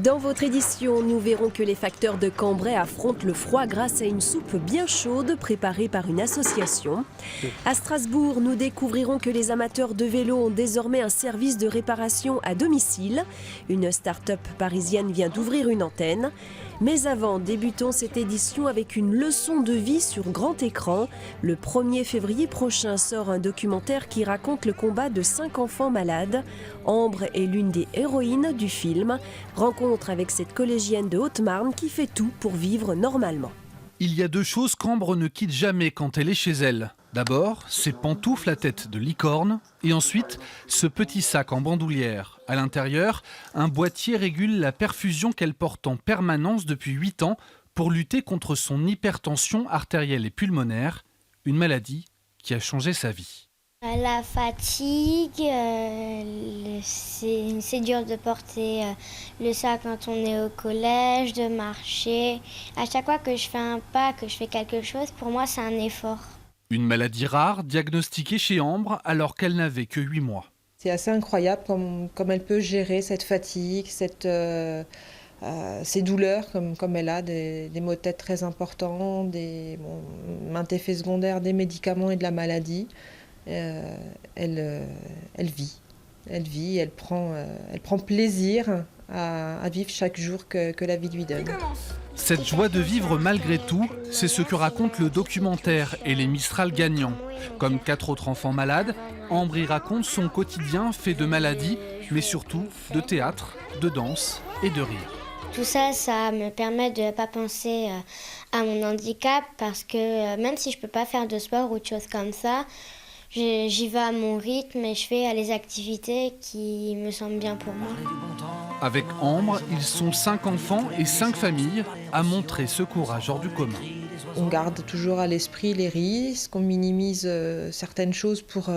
Dans votre édition, nous verrons que les facteurs de Cambrai affrontent le froid grâce à une soupe bien chaude préparée par une association. À Strasbourg, nous découvrirons que les amateurs de vélo ont désormais un service de réparation à domicile. Une start-up parisienne vient d'ouvrir une antenne. Mais avant, débutons cette édition avec une leçon de vie sur grand écran. Le 1er février prochain sort un documentaire qui raconte le combat de 5 enfants malades. Ambre est l'une des héroïnes du film. Rencontre avec cette collégienne de Haute-Marne qui fait tout pour vivre normalement. Il y a 2 choses qu'Ambre ne quitte jamais quand elle est chez elle. D'abord, ses pantoufles à tête de licorne et ensuite, ce petit sac en bandoulière. À l'intérieur, un boîtier régule la perfusion qu'elle porte en permanence depuis 8 ans pour lutter contre son hypertension artérielle et pulmonaire, une maladie qui a changé sa vie. La fatigue, c'est dur de porter le sac quand on est au collège, de marcher. À chaque fois que je fais un pas, que je fais quelque chose, pour moi c'est un effort. Une maladie rare diagnostiquée chez Ambre alors qu'elle n'avait que 8 mois. C'est assez incroyable comme elle peut gérer cette fatigue, ces douleurs, comme elle a des maux de tête très importants, maintes effets secondaires des médicaments et de la maladie. Elle vit, elle prend plaisir à vivre chaque jour que la vie lui donne. Cette joie de vivre malgré tout, c'est ce que raconte le documentaire et les Mistral gagnants. Comme 4 autres enfants malades, Ambre y raconte son quotidien fait de maladies, mais surtout de théâtre, de danse et de rire. Tout ça, ça me permet de ne pas penser à mon handicap parce que même si je ne peux pas faire de sport ou de choses comme ça, j'y vais à mon rythme et je fais les activités qui me semblent bien pour moi. Avec Ambre, ils sont 5 enfants et 5 familles à montrer ce courage hors du commun. On garde toujours à l'esprit les risques, on minimise certaines choses pour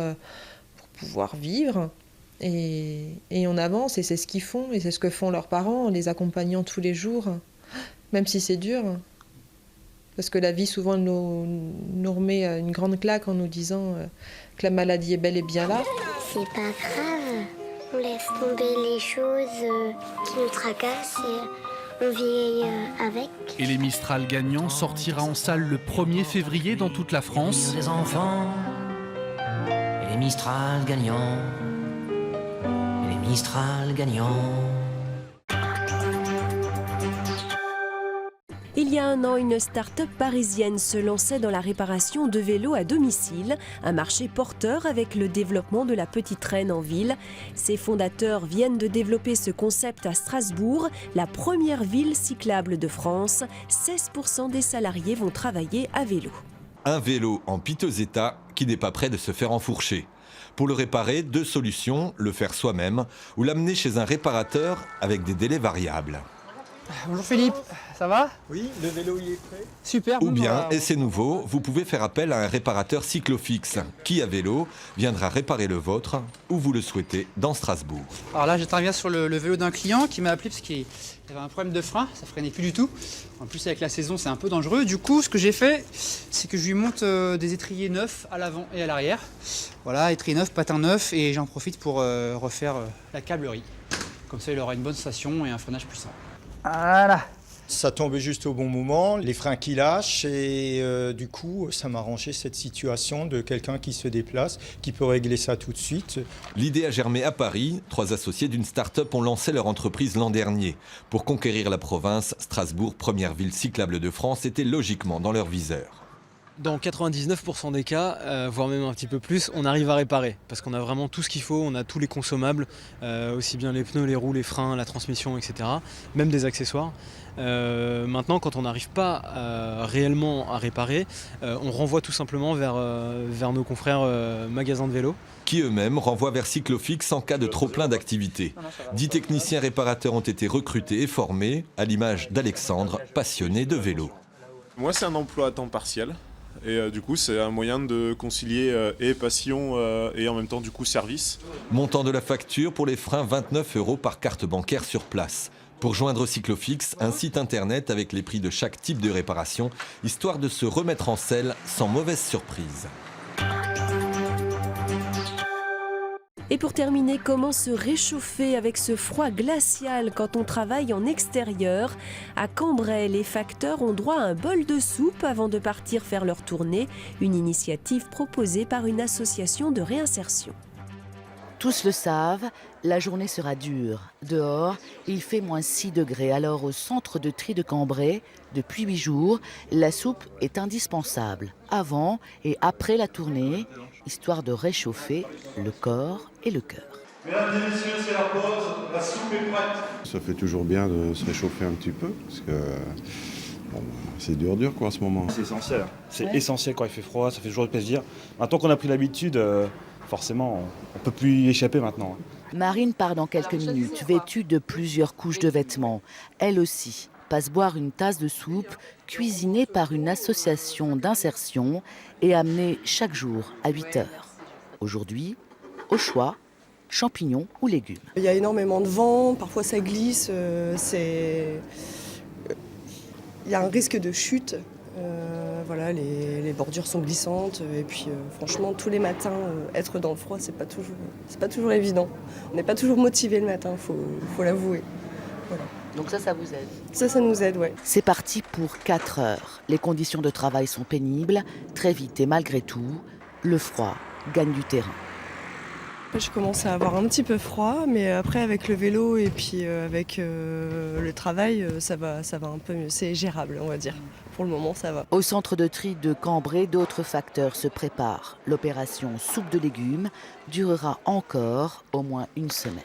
pouvoir vivre et on avance et c'est ce qu'ils font et c'est ce que font leurs parents en les accompagnant tous les jours, même si c'est dur. Parce que la vie souvent nous remet une grande claque en nous disant que la maladie est bel et bien là. C'est pas grave, on laisse tomber les choses qui nous tracassent et on vit avec. Et les Mistral gagnants sortira en salle le 1er février dans toute la France. Des enfants, et les Mistral gagnants, et les Mistral gagnants. Il y a un an, une start-up parisienne se lançait dans la réparation de vélos à domicile, un marché porteur avec le développement de la petite traîne en ville. Ses fondateurs viennent de développer ce concept à Strasbourg, la première ville cyclable de France. 16% des salariés vont travailler à vélo. Un vélo en piteux état qui n'est pas prêt de se faire enfourcher. Pour le réparer, 2 solutions, le faire soi-même ou l'amener chez un réparateur avec des délais variables. Bonjour Philippe, ça va? Oui, le vélo il est prêt. Super. Ou bien, et c'est nouveau, vous pouvez faire appel à un réparateur cyclofixe qui, à vélo, viendra réparer le vôtre où vous le souhaitez dans Strasbourg. Alors là, j'interviens sur le vélo d'un client qui m'a appelé parce qu'il avait un problème de frein, ça freinait plus du tout. En plus, avec la saison, c'est un peu dangereux. Du coup, ce que j'ai fait, c'est que je lui monte des étriers neufs à l'avant et à l'arrière. Voilà, étriers neufs, patins neufs, et j'en profite pour refaire la câblerie. Comme ça, il aura une bonne station et un freinage puissant. Voilà. Ça tombait juste au bon moment, les freins qui lâchent et du coup ça m'a arrangé cette situation de quelqu'un qui se déplace, qui peut régler ça tout de suite. L'idée a germé à Paris. 3 associés d'une start-up ont lancé leur entreprise l'an dernier. Pour conquérir la province, Strasbourg, première ville cyclable de France, était logiquement dans leur viseur. Dans 99% des cas, voire même un petit peu plus, on arrive à réparer parce qu'on a vraiment tout ce qu'il faut, on a tous les consommables, aussi bien les pneus, les roues, les freins, la transmission, etc. Même des accessoires. Maintenant, quand on n'arrive pas réellement à réparer, on renvoie tout simplement vers nos confrères magasins de vélo. Qui eux-mêmes renvoient vers Cyclofix en cas de trop-plein d'activités. 10 techniciens réparateurs ont été recrutés et formés, à l'image d'Alexandre, passionné de vélo. Moi, c'est un emploi à temps partiel. Et du coup, c'est un moyen de concilier et passion et en même temps du coup service. Montant de la facture pour les freins, 29 € par carte bancaire sur place. Pour joindre Cyclofix, un site internet avec les prix de chaque type de réparation, histoire de se remettre en selle sans mauvaise surprise. Et pour terminer, comment se réchauffer avec ce froid glacial quand on travaille en extérieur? À Cambrai, les facteurs ont droit à un bol de soupe avant de partir faire leur tournée, une initiative proposée par une association de réinsertion. Tous le savent, la journée sera dure. Dehors, il fait moins 6 degrés. Alors au centre de tri de Cambrai, depuis 8 jours, la soupe est indispensable, avant et après la tournée, histoire de réchauffer le corps et le cœur. Mesdames et messieurs, c'est la pause, la soupe est prête. Ça fait toujours bien de se réchauffer un petit peu, parce que bon, c'est dur quoi en ce moment. C'est essentiel, essentiel quand il fait froid, ça fait toujours plaisir. Maintenant qu'on a pris l'habitude, forcément, on ne peut plus y échapper maintenant. Marine part dans quelques minutes, vêtue de plusieurs couches de vêtements. Elle aussi passe boire une tasse de soupe cuisinée par une association d'insertion et amenée chaque jour à 8 heures. Aujourd'hui, au choix, champignons ou légumes. Il y a énormément de vent, parfois ça glisse, il y a un risque de chute. Voilà, les bordures sont glissantes et puis franchement tous les matins être dans le froid c'est pas toujours évident. On n'est pas toujours motivé le matin, faut l'avouer. Voilà. Donc ça vous aide? Ça nous aide, ouais. C'est parti pour 4 heures. Les conditions de travail sont pénibles, très vite et malgré tout, le froid gagne du terrain. Je commence à avoir un petit peu froid, mais après avec le vélo et puis avec le travail, ça va un peu mieux. C'est gérable, on va dire. Pour le moment, ça va. Au centre de tri de Cambrai, d'autres facteurs se préparent. L'opération soupe de légumes durera encore au moins une semaine.